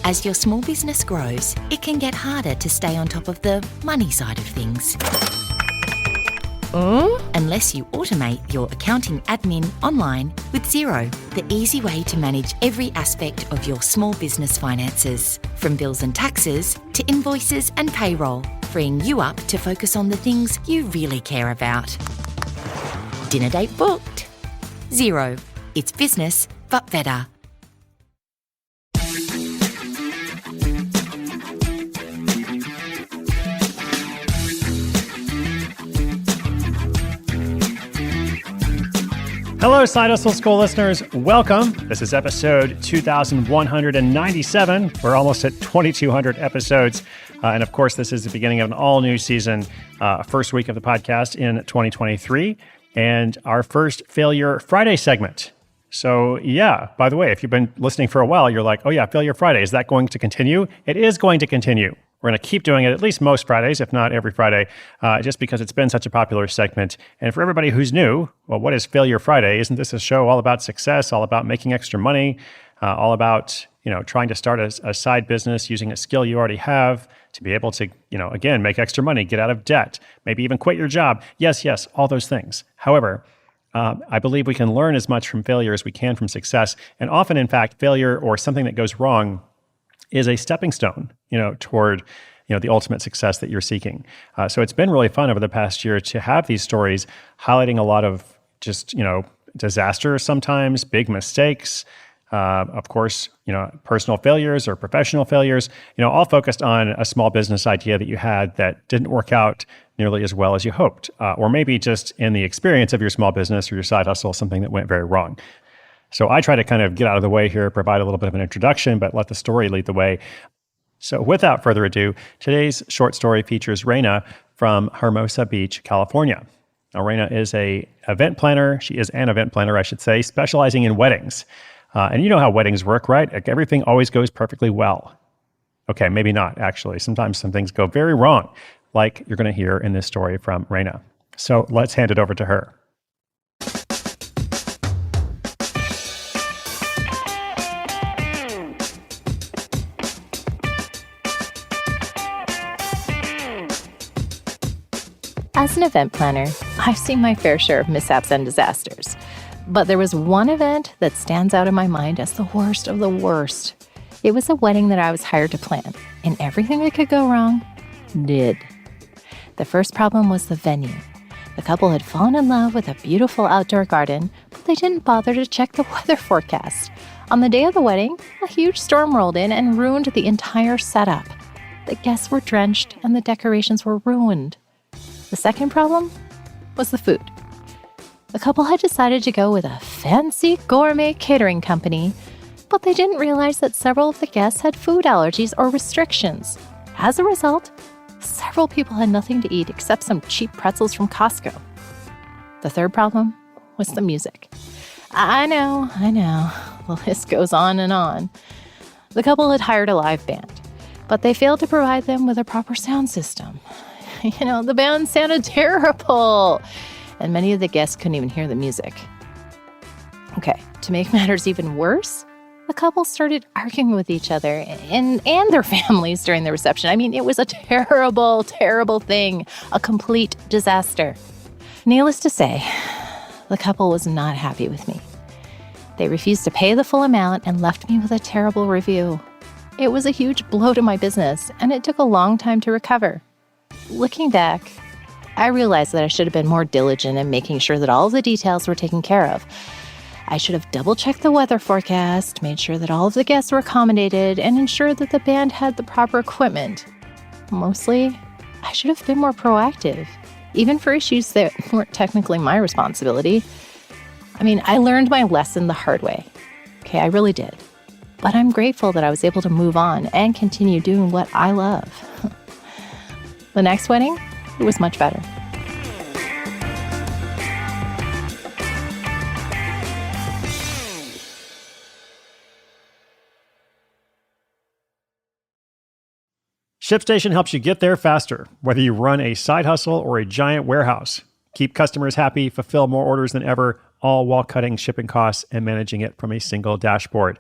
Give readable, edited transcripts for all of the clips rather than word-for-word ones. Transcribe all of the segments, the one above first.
As your small business grows, it can get harder to stay on top of the money side of things. Unless you automate your accounting admin online with Xero, the easy way to manage every aspect of your small business finances, from bills and taxes to invoices and payroll, freeing you up to focus on the things you really care about. Dinner date booked. Xero. It's business, but better. Hello, Side Hustle School listeners. Welcome. This is episode 2197. We're almost at 2,200 episodes. And of course, this is the beginning of an all-new season, first week of the podcast in 2023, and our first Failure Friday segment. So yeah, by the way, if you've been listening for a while, you're like, oh yeah, Failure Friday, is that going to continue? It is going to continue. We're going to keep doing it at least most Fridays, if not every Friday, just because it's been such a popular segment. And for everybody who's new, well, what is Failure Friday? Isn't this a show all about success, all about making extra money, all about, trying to start a side business using a skill you already have to be able to, again, make extra money, get out of debt, maybe even quit your job. Yes, all those things. However, I believe we can learn as much from failure as we can from success. And often, in fact, failure or something that goes wrong is a stepping stone, toward, the ultimate success that you're seeking. So it's been really fun over the past year to have these stories highlighting a lot of just, disasters sometimes, big mistakes, of course, personal failures or professional failures, all focused on a small business idea that you had that didn't work out nearly as well as you hoped, or maybe just in the experience of your small business or your side hustle, something that went very wrong. So I try to kind of get out of the way here, provide a little bit of an introduction, but let the story lead the way. So without further ado, today's short story features Raina from Hermosa Beach, California. Now, Raina is an event planner, I should say, specializing in weddings. And you know how weddings work, right? Like, everything always goes perfectly well. Okay, maybe not, actually. Sometimes some things go very wrong, like you're going to hear in this story from Raina. So let's hand it over to her. As an event planner, I've seen my fair share of mishaps and disasters. But there was one event that stands out in my mind as the worst of the worst. It was a wedding that I was hired to plan, and everything that could go wrong did. The first problem was the venue. The couple had fallen in love with a beautiful outdoor garden, but they didn't bother to check the weather forecast. On the day of the wedding, a huge storm rolled in and ruined the entire setup. The guests were drenched and the decorations were ruined. The second problem was the food. The couple had decided to go with a fancy gourmet catering company, but they didn't realize that several of the guests had food allergies or restrictions. As a result, several people had nothing to eat except some cheap pretzels from Costco. The third problem was the music. I know. The list goes on and on. The couple had hired a live band, but they failed to provide them with a proper sound system. The band sounded terrible, and many of the guests couldn't even hear the music. Okay, to make matters even worse, the couple started arguing with each other and their families during the reception. I mean, it was a terrible, terrible thing, a complete disaster. Needless to say, the couple was not happy with me. They refused to pay the full amount and left me with a terrible review. It was a huge blow to my business, and it took a long time to recover. Looking back, I realized that I should have been more diligent in making sure that all of the details were taken care of. I should have double-checked the weather forecast, made sure that all of the guests were accommodated, and ensured that the band had the proper equipment. Mostly, I should have been more proactive, even for issues that weren't technically my responsibility. I mean, I learned my lesson the hard way. Okay, I really did. But I'm grateful that I was able to move on and continue doing what I love. The next wedding, it was much better. ShipStation helps you get there faster, whether you run a side hustle or a giant warehouse. Keep customers happy, fulfill more orders than ever, all while cutting shipping costs and managing it from a single dashboard.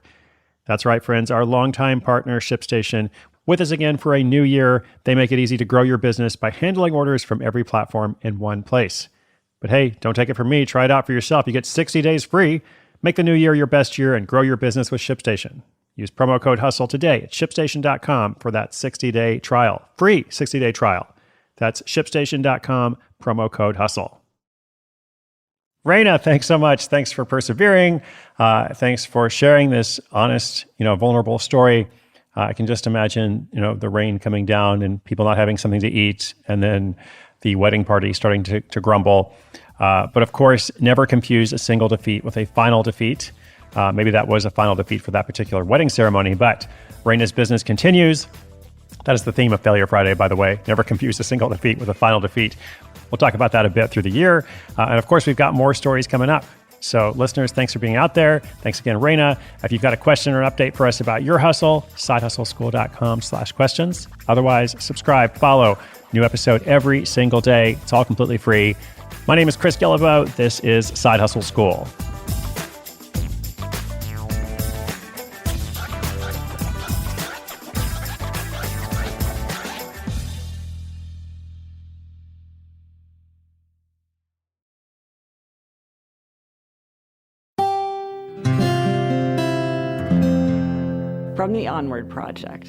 That's right, friends. Our longtime partner, ShipStation, with us again for a new year. They make it easy to grow your business by handling orders from every platform in one place. But hey, don't take it from me. Try it out for yourself. You get 60 days free. Make the new year your best year and grow your business with ShipStation. Use promo code HUSTLE today at ShipStation.com for that 60-day trial. Free 60-day trial. That's ShipStation.com, promo code HUSTLE. Raina, thanks so much. Thanks for persevering. Thanks for sharing this honest, vulnerable story. I can just imagine, the rain coming down and people not having something to eat, and then the wedding party starting to grumble. But of course, never confuse a single defeat with a final defeat. Maybe that was a final defeat for that particular wedding ceremony, but Raina's business continues. That is the theme of Failure Friday, by the way. Never confuse a single defeat with a final defeat. We'll talk about that a bit through the year. And of course, we've got more stories coming up. So listeners, thanks for being out there. Thanks again, Raina. If you've got a question or an update for us about your hustle, sidehustleschool.com/questions. Otherwise, subscribe, follow. New episode every single day. It's all completely free. My name is Chris Guillebeau. This is Side Hustle School. From the Onward Project.